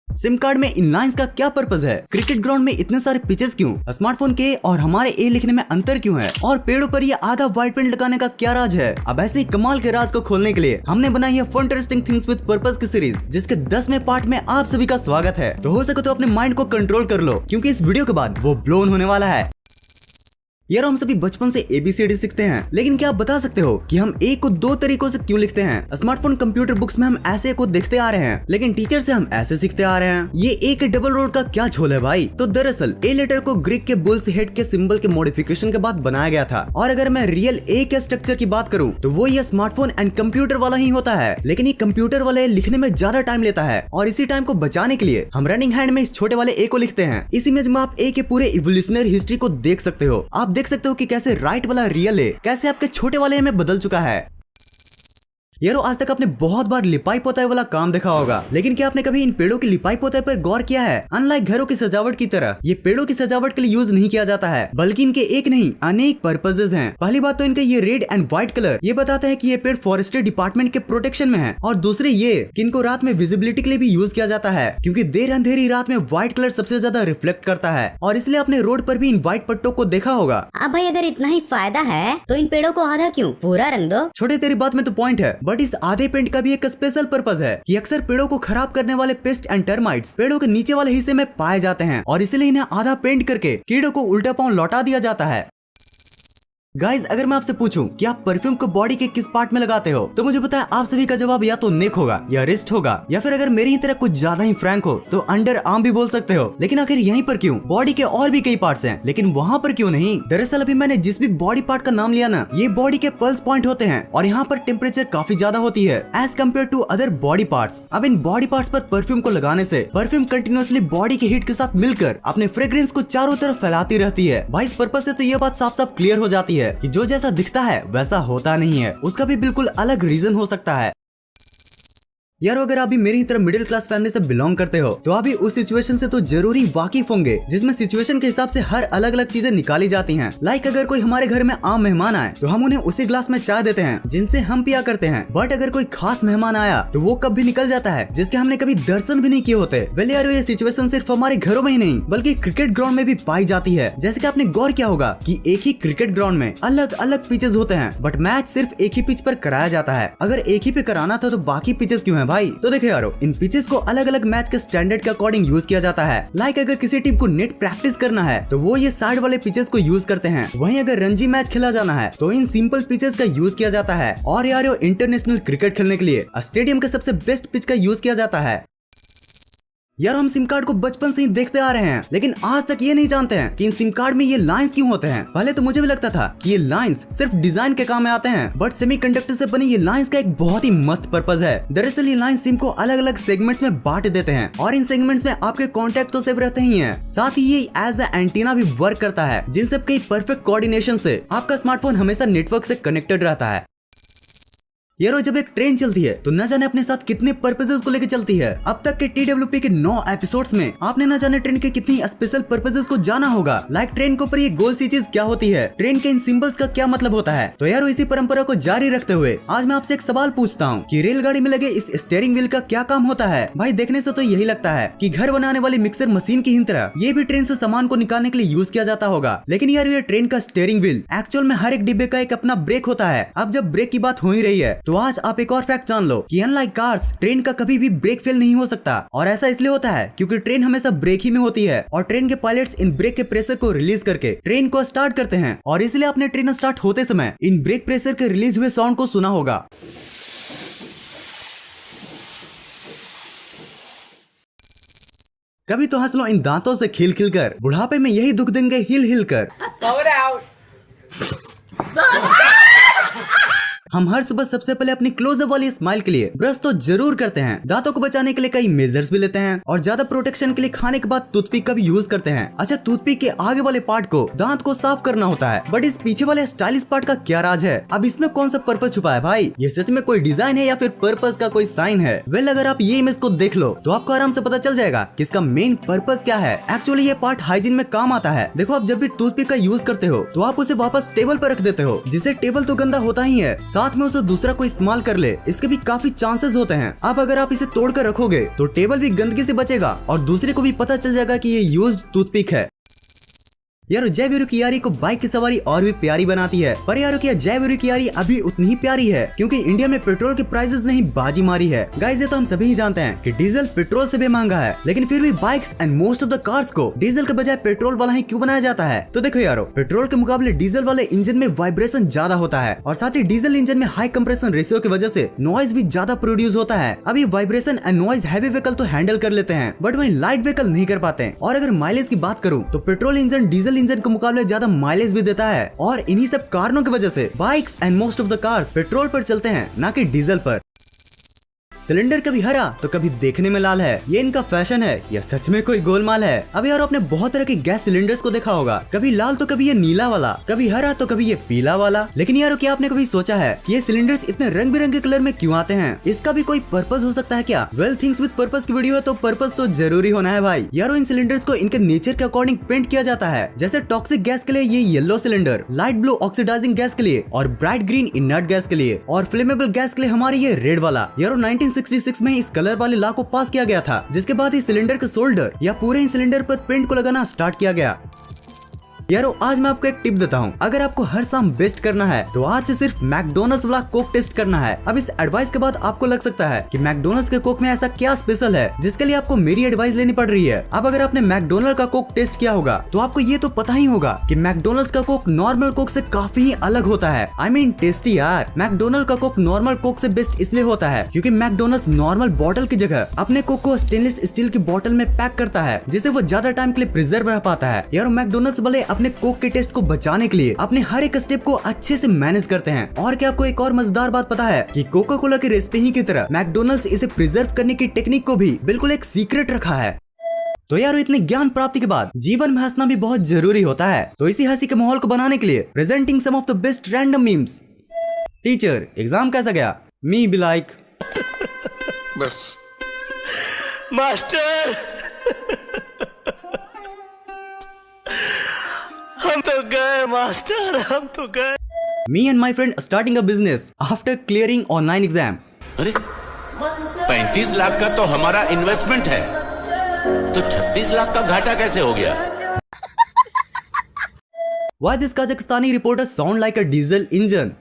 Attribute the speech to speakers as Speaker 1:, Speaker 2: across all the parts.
Speaker 1: SIM card में इन lines का क्या पर्पज है? क्रिकेट ग्राउंड में इतने सारे पिचेस क्यों? स्मार्टफोन के और हमारे ए लिखने में अंतर क्यों है? और पेड़ों पर ये आधा व्हाइट पेंट लगाने का क्या राज है? अब ऐसे ही कमाल के राज को खोलने के लिए हमने बनाई है फंटरेस्टिंग थिंग्स विद पर्पस की सीरीज, जिसके 10वें पार्ट में आप सभी का स्वागत है। तो हो सके तो अपने माइंड को कंट्रोल कर लो, क्योंकि इस वीडियो के बाद वो ब्लोन होने वाला है। यार हम सभी बचपन से ABCD सीखते हैं, लेकिन क्या आप बता सकते हो कि हम ए को दो तरीकों से क्यों लिखते हैं? स्मार्टफोन कंप्यूटर बुक्स में हम ऐसे को देखते आ रहे हैं, लेकिन टीचर से हम ऐसे सीखते आ रहे हैं। ये ए के डबल रोल का क्या झोल है भाई? तो दरअसल ए लेटर को ग्रीक के बुल्स हेड के सिंबल के मॉडिफिकेशन के बाद बनाया गया था। और अगर मैं रियल ए के स्ट्रक्चर की बात करूँ तो वो ये स्मार्टफोन एंड कंप्यूटर वाला ही होता है, लेकिन ये कंप्यूटर वाले लिखने में ज्यादा टाइम लेता है। और इसी टाइम को बचाने के लिए हम रनिंग हैंड में इस छोटे वाले ए को लिखते हैं। इस इमेज में आप ए के पूरे इवोल्यूशनरी हिस्ट्री को देख सकते हो। आप देख सकते हो कि कैसे राइट वाला रियल है कैसे आपके छोटे वाले में बदल चुका है। यारो आज तक आपने बहुत बार लिपाई पोताई वाला काम देखा होगा, लेकिन क्या आपने कभी इन पेड़ों की लिपाई पोताई पर गौर किया है? अनलाइक घरों की सजावट की तरह ये पेड़ों की सजावट के लिए यूज नहीं किया जाता है, बल्कि इनके एक नहीं अनेक पर्पसेस हैं। पहली बात तो इनका ये रेड एंड व्हाइट कलर ये बताता है कि ये पेड़ फॉरेस्ट्री डिपार्टमेंट के प्रोटेक्शन में है। और दूसरे ये कि इनको रात में विजिबिलिटी के लिए भी यूज किया जाता है, क्योंकि देर अंधेरी रात में व्हाइट कलर सबसे ज्यादा रिफ्लेक्ट करता है। और इसलिए आपने रोड पर भी इन व्हाइट पट्टों को देखा होगा।
Speaker 2: अब भाई अगर इतना ही फायदा है तो इन पेड़ों को आधा क्यों पूरा रंग दो।
Speaker 1: छोटे तेरी बात में तो पॉइंट है, बट इस आधे पेंट का भी एक स्पेशल पर्पस है कि अक्सर पेड़ों को खराब करने वाले पेस्ट एंड टर्माइट्स पेड़ों के नीचे वाले हिस्से में पाए जाते हैं, और इसलिए इन्हें आधा पेंट करके कीड़ों को उल्टा पांव लौटा दिया जाता है। गाइज अगर मैं आपसे पूछूं कि आप परफ्यूम को बॉडी के किस पार्ट में लगाते हो, तो मुझे पता है आप सभी का जवाब या तो नेक होगा या रिस्ट होगा, या फिर अगर मेरी ही तरह कुछ ज्यादा ही फ्रैंक हो तो अंडर आर्म भी बोल सकते हो। लेकिन आखिर यहीं पर क्यों? बॉडी के और भी कई पार्ट्स हैं, लेकिन वहाँ पर क्यों नहीं? दरअसल अभी मैंने जिस भी बॉडी पार्ट का नाम लिया ना, ये बॉडी के पल्स पॉइंट होते हैं, और यहाँ पर टेम्परेचर काफी ज्यादा होती है as compare to other body parts. अब इन बॉडी पार्ट्स पर परफ्यूम को लगाने से परफ्यूम कंटिन्यूअसली बॉडी के हीट के साथ मिलकर अपने फ्रेग्रेंस को चारों तरफ फैलाती रहती है। भाई इस पर्पस से तो ये बात साफ साफ क्लियर हो जाती है कि जो जैसा दिखता है वैसा होता नहीं है, उसका भी बिल्कुल अलग रीजन हो सकता है। यार अगर आप भी मेरी तरह मिडिल क्लास फैमिली से बिलोंग करते हो तो आप भी उस सिचुएशन से तो जरूरी वाकिफ होंगे, जिसमें सिचुएशन के हिसाब से हर अलग अलग चीजें निकाली जाती हैं। लाइक अगर कोई हमारे घर में आम मेहमान आए तो हम उन्हें उसी ग्लास में चाय देते हैं जिनसे हम पिया करते हैं। बट अगर कोई खास मेहमान आया तो वो कब भी निकल जाता है जिसके हमने कभी दर्शन भी नहीं किए होते। वेल यार ये सिचुएशन सिर्फ हमारे घरों में ही नहीं बल्कि क्रिकेट ग्राउंड में भी पाई जाती है। जैसे कि आपने गौर किया होगा कि एक ही क्रिकेट ग्राउंड में अलग अलग पिचेस होते हैं, बट मैच सिर्फ एक ही पिच पर कराया जाता है। अगर एक ही पे कराना था तो बाकी पिचेस क्यों है भाई? तो देखो यारो इन पिचेस को अलग अलग मैच के स्टैंडर्ड के अकॉर्डिंग यूज किया जाता है। लाइक अगर किसी टीम को नेट प्रैक्टिस करना है तो वो ये साइड वाले पिचेस को यूज करते हैं। वहीं अगर रणजी मैच खेला जाना है तो इन सिंपल पिचेस का यूज किया जाता है। और यार इंटरनेशनल क्रिकेट खेलने के लिए स्टेडियम के सबसे बेस्ट पिच का यूज किया जाता है। यार हम सिम कार्ड को बचपन से ही देखते आ रहे हैं, लेकिन आज तक ये नहीं जानते हैं कि इन सिम कार्ड में ये लाइंस क्यों होते हैं। पहले तो मुझे भी लगता था कि ये लाइंस सिर्फ डिजाइन के काम में आते हैं, बट सेमीकंडक्टर से बनी ये लाइंस का एक बहुत ही मस्त पर्पस है। दरअसल ये लाइंस सिम को अलग अलग सेगमेंट्स में बांट देते हैं, और इन सेगमेंट्स में आपके कॉन्टेक्ट तो सेव रहते ही हैं, साथ ही ये एज अ एंटीना भी वर्क करता है, जिन सब के परफेक्ट कोऑर्डिनेशन से आपका स्मार्टफोन हमेशा नेटवर्क से कनेक्टेड रहता है। यारो जब एक ट्रेन चलती है तो न जाने अपने साथ कितने पर्पसेस को लेकर चलती है। अब तक के TWP के 9 एपिसोड्स में आपने न जाने ट्रेन के कितनी स्पेशल पर्पसेस को जाना होगा। लाइक ट्रेन के ऊपर ये गोल सी चीज क्या होती है, ट्रेन के इन सिंबल्स का क्या मतलब होता है। तो यारो इसी परंपरा को जारी रखते हुए आज मैं आपसे एक सवाल पूछता हूँ कि रेलगाड़ी में लगे इस स्टीयरिंग व्हील का क्या काम होता है। भाई देखने से तो यही लगता है कि घर बनाने वाली मिक्सर मशीन की ही तरह ये भी ट्रेन से सामान को निकालने के लिए यूज किया जाता होगा। लेकिन यार ये ट्रेन का स्टीयरिंग व्हील एक्चुअल में हर एक डिब्बे का एक अपना ब्रेक होता है। अब जब ब्रेक की बात हो ही रही है तो आज आप एक और फैक्ट जान लो कि अनलाइक कार्स ट्रेन का कभी भी ब्रेक फेल नहीं हो सकता। और ऐसा इसलिए होता है क्योंकि ट्रेन हमेशा ब्रेक ही में होती है, और ट्रेन के पायलट्स इन ब्रेक के प्रेशर को रिलीज करके ट्रेन को स्टार्ट करते हैं। और इसलिए आपने ट्रेन स्टार्ट होते समय इन ब्रेक प्रेशर के रिलीज हुए साउंड को सुना होगा। कभी तो हंस लो इन दांतों से खिल खिल कर, बुढ़ापे में यही दुख देंगे हिल हिल कर। हम हर सुबह सबसे पहले अपनी क्लोजअप वाली स्माइल के लिए ब्रश तो जरूर करते हैं। दांतों को बचाने के लिए कई मेजर्स भी लेते हैं, और ज्यादा प्रोटेक्शन के लिए खाने के बाद टूथपिक का भी यूज करते हैं। अच्छा टूथपिक के आगे वाले पार्ट को दांत को साफ करना होता है, बट इस पीछे वाले स्टाइलिश पार्ट का क्या राज है? अब इसमें कौन सा पर्पस छुपा है भाई? ये सच में कोई डिजाइन है या फिर पर्पस का कोई साइन है? वेल अगर आप ये इमेज को देख लो तो आपको आराम से पता चल जाएगा कि इसका मेन पर्पस क्या है। एक्चुअली ये पार्ट हाइजीन में काम आता है। देखो आप जब भी टूथपिक का यूज करते हो तो आप उसे वापस टेबल पर रख देते हो, जिससे टेबल तो गंदा होता ही है, साथ में उसे दूसरा कोई इस्तेमाल कर ले, इसके भी काफी चांसेस होते हैं। अब अगर आप इसे तोड़ कर रखोगे तो टेबल भी गंदगी से बचेगा और दूसरे को भी पता चल जाएगा कि ये यूज्ड टूथपिक है। यारो जयवीरू की यारी को बाइक की सवारी और भी प्यारी बनाती है, पर यारो क्या जयवीरू की यारी अभी उतनी ही प्यारी है क्योंकि इंडिया में पेट्रोल के प्राइसेस ने ही बाजी मारी है। गाइस ये तो हम सभी ही जानते हैं कि डीजल पेट्रोल से भी महंगा है, लेकिन फिर भी bikes and most of the cars को डीजल के बजाय पेट्रोल वाला ही क्यों बनाया जाता है? तो देखो यारो, पेट्रोल के मुकाबले डीजल वाले इंजन में वाइब्रेशन ज्यादा होता है और साथ ही डीजल इंजन में हाई कंप्रेशन रेशियो की वजह से नॉइज भी ज्यादा प्रोड्यूस होता है। अभी vibration and noise heavy vehicle तो हैंडल कर लेते हैं, बट वही लाइट व्हीकल नहीं कर पाते। और अगर माइलेज की बात करूँ तो पेट्रोल इंजन डीजल इंजन के मुकाबले ज्यादा माइलेज भी देता है और इन्हीं सब कारणों की वजह से bikes and most of the cars petrol पर चलते हैं, ना कि डीजल पर। सिलेंडर कभी हरा तो कभी देखने में लाल है, ये इनका फैशन है या सच में कोई गोलमाल है? अब यार आपने बहुत तरह के गैस सिलेंडर्स को देखा होगा, कभी लाल तो कभी ये नीला वाला, कभी हरा तो कभी ये पीला वाला। लेकिन यार क्या आपने कभी सोचा है कि ये सिलेंडर्स इतने रंग बिरंगे कलर में क्यों आते हैं? इसका भी कोई पर्पस हो सकता है क्या? वेल थिंग्स विद पर्पस की वीडियो है तो पर्पस तो जरूरी होना है भाई। यारो इन सिलेंडर्स को इनके नेचर के अकॉर्डिंग पेंट किया जाता है। जैसे टॉक्सिक गैस के लिए ये yellow cylinder, light blue oxidizing gas के लिए और ब्राइट ग्रीन इनर्ट गैस के लिए और फ्लेमेबल गैस के लिए हमारी ये रेड वाला। यारो 1966 में इस कलर वाले लॉ को पास किया गया था, जिसके बाद ही सिलेंडर के शोल्डर या पूरे ही सिलेंडर पर पेंट को लगाना स्टार्ट किया गया। यारो आज मैं आपको एक टिप देता हूँ, अगर आपको हर शाम बेस्ट करना है तो आज से सिर्फ मैकडोनल्ड्स वाला कोक टेस्ट करना है। अब इस एडवाइस के बाद आपको लग सकता है कि मैकडोनल्ड्स के कोक में ऐसा क्या स्पेशल है जिसके लिए आपको मेरी एडवाइस लेनी पड़ रही है। अब अगर आपने मैकडोनल्ड का कोक टेस्ट किया होगा तो आपको ये तो पता ही होगा कि मैकडोनल्ड्स का कोक नॉर्मल कोक से काफी ही अलग होता है। आई मीन टेस्टी यार। मैकडोनल्ड का कोक नॉर्मल कोक से बेस्ट इसलिए होता है क्योंकि मैकडोनल्ड्स नॉर्मल बॉटल की जगह अपने कोक को स्टेनलेस स्टील की बॉटल में पैक करता है, जिससे वो ज्यादा टाइम के लिए प्रिजर्व रह पाता है। यार मैकडोनल्ड्स वाले अपने कोक के टेस्ट को बचाने के लिए अपने हर एक स्टेप को अच्छे से मैनेज करते हैं। और क्या आपको एक और मजेदार बात पता है कि कोका कोला की रेसिपी ही की तरह मैकडोनल्ड्स इसे प्रिजर्व करने की टेक्निक को भी बिल्कुल एक सीक्रेट रखा है। तो यार इतने ज्ञान प्राप्ति के बाद जीवन में हंसना भी बहुत जरूरी होता है, तो इसी हंसी के माहौल को बनाने के लिए presenting some of the best random memes. Teacher exam कैसा गया? मी बी लाइक
Speaker 3: बस मास्टर हम तो गए मास्टर, हम तो गए।
Speaker 1: Me and my friend starting a business after clearing online exam.
Speaker 4: अरे 35 लाख का तो हमारा इन्वेस्टमेंट है, तो 36 लाख का घाटा कैसे हो गया?
Speaker 1: Why this Kazakhstani reporter sound like a diesel engine?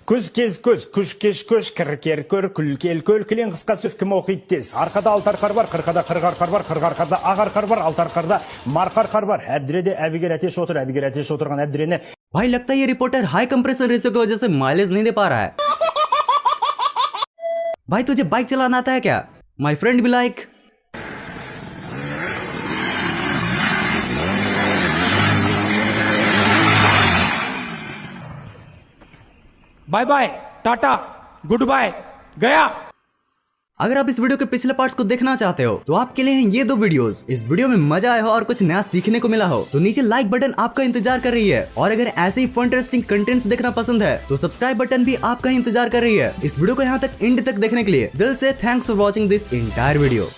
Speaker 5: Күз кез көз, күш кеш көш, кір көр, күл кел көл, кілең қысқа сөз кім оқиды тез. Арқада алты арқар бар, қырқада қырық арқар бар, қырық арқарда ақ арқар бар, алты арқарда марқа арқар бар. Әбдіреде әбігер әтеш отыр, әбігер әтеш отырған әбдірені.
Speaker 1: भाई लगता है ये रिपोर्टर हाई कंप्रेसर रेशियो की वजह से माइलेज नहीं दे पा रहा है। भाई तुझे बाइक चलाना आता है क्या? माई फ्रेंड भी like
Speaker 5: bye bye, tata, goodbye, गया।
Speaker 1: अगर आप इस वीडियो के पिछले पार्ट्स को देखना चाहते हो तो आपके लिए हैं ये दो वीडियोस। इस वीडियो में मजा आया हो और कुछ नया सीखने को मिला हो तो नीचे लाइक बटन आपका इंतजार कर रही है, और अगर ऐसे ही फन इंटरेस्टिंग कंटेंट्स देखना पसंद है तो सब्सक्राइब बटन भी आपका इंतजार कर रही है। इस वीडियो को यहाँ तक एंड तक देखने के लिए दिल से thanks for watching this entire video.